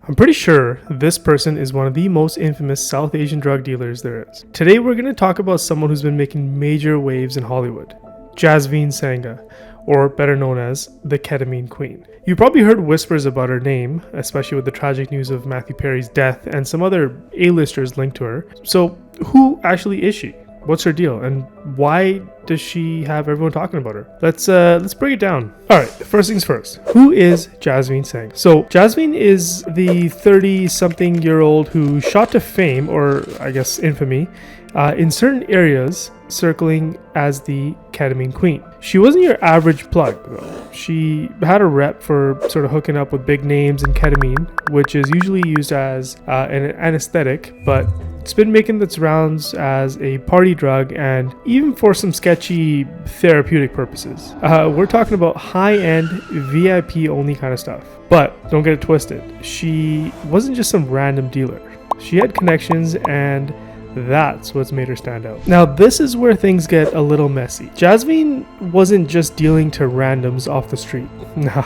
I'm pretty sure this person is one of the most infamous South Asian drug dealers there is. Today we're going to talk about someone who's been making major waves in Hollywood, Jasmine Sangha, or better known as the Ketamine Queen. You probably heard whispers about her name, especially with the tragic news of Matthew Perry's death and some other A-listers linked to her. So who actually is she? What's her deal, and why does she have everyone talking about her? Let's break it down. All right, first things first. Who is Jasmine Sangha? So Jasmine is the 30-something-year-old who shot to fame, or I guess infamy, in certain areas, circling as the Ketamine Queen. She wasn't your average plug, though. She had a rep for sort of hooking up with big names in ketamine, which is usually used as an anesthetic, but it's been making its rounds as a party drug and even for some sketchy therapeutic purposes. We're talking about high-end, VIP-only kind of stuff. But don't get it twisted. She wasn't just some random dealer. She had connections, and that's what's made her stand out. Now, this is where things get a little messy. Jasmine wasn't just dealing to randoms off the street. Nah,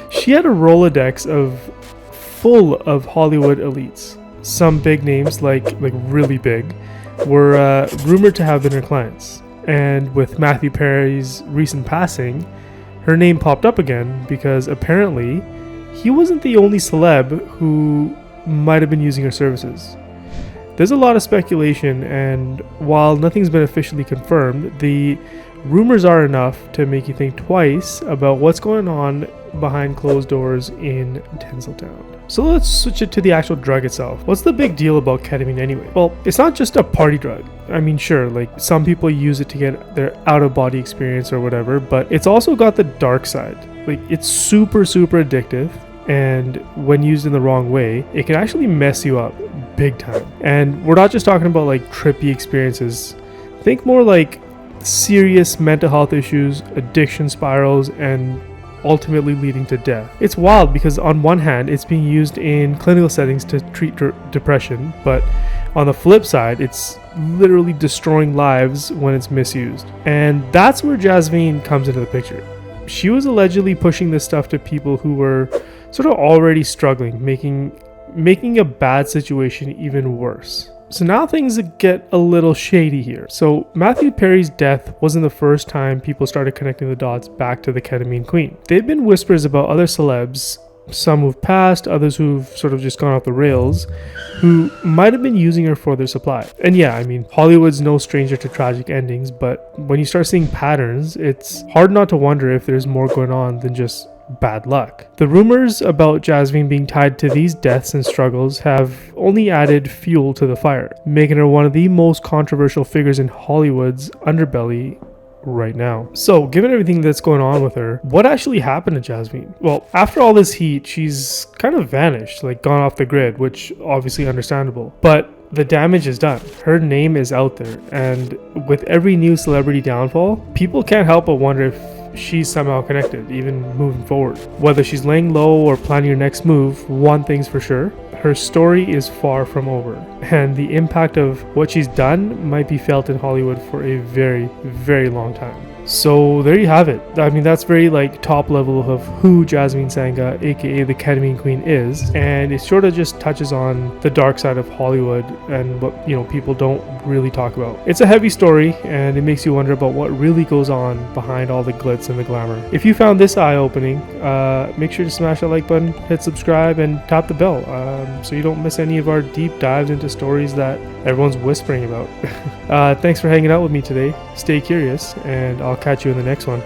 she had a Rolodex full of Hollywood elites. Some big names, like really big, were rumored to have been her clients. And with Matthew Perry's recent passing, her name popped up again because apparently he wasn't the only celeb who might have been using her services. There's a lot of speculation, and while nothing's been officially confirmed, the rumors are enough to make you think twice about what's going on behind closed doors in Tinseltown. So let's switch it to the actual drug itself. What's the big deal about ketamine anyway? Well, it's not just a party drug. I mean, sure, like some people use it to get their out-of-body experience or whatever, but it's also got the dark side. Like, it's super addictive, and when used in the wrong way, it can actually mess you up big time. And we're not just talking about like trippy experiences. Think more like serious mental health issues, addiction spirals, and ultimately leading to death. It's wild because on one hand, it's being used in clinical settings to treat depression, but on the flip side, it's literally destroying lives when it's misused. And that's where Jasmine comes into the picture. She was allegedly pushing this stuff to people who were sort of already struggling, making a bad situation even worse. So now things get a little shady here. So Matthew Perry's death wasn't the first time people started connecting the dots back to the Ketamine Queen. There have been whispers about other celebs, some who've passed, others who've sort of just gone off the rails, who might have been using her for their supply. And yeah, I mean, Hollywood's no stranger to tragic endings, but when you start seeing patterns, it's hard not to wonder if there's more going on than just bad luck. The rumors about Jasmine being tied to these deaths and struggles have only added fuel to the fire, making her one of the most controversial figures in Hollywood's underbelly right now. So, given everything that's going on with her, what actually happened to Jasmine? Well, after all this heat, she's kind of vanished, like gone off the grid, which obviously understandable. But the damage is done. Her name is out there, and with every new celebrity downfall, people can't help but wonder if she's somehow connected, even moving forward. Whether she's laying low or planning her next move, one thing's for sure, her story is far from over, and the impact of what she's done might be felt in Hollywood for a very long time. So there you have it. I mean, that's very like top level of who Jasmine Sangha, aka the Ketamine Queen, is, and it sort of just touches on the dark side of Hollywood and what people don't really talk about. It's a heavy story, and it makes you wonder about what really goes on behind all the glitz and the glamour. If you found this eye-opening, make sure to smash that like button, hit subscribe, and tap the bell so you don't miss any of our deep dives into stories that everyone's whispering about. Thanks for hanging out with me today. Stay curious, and I'll catch you in the next one.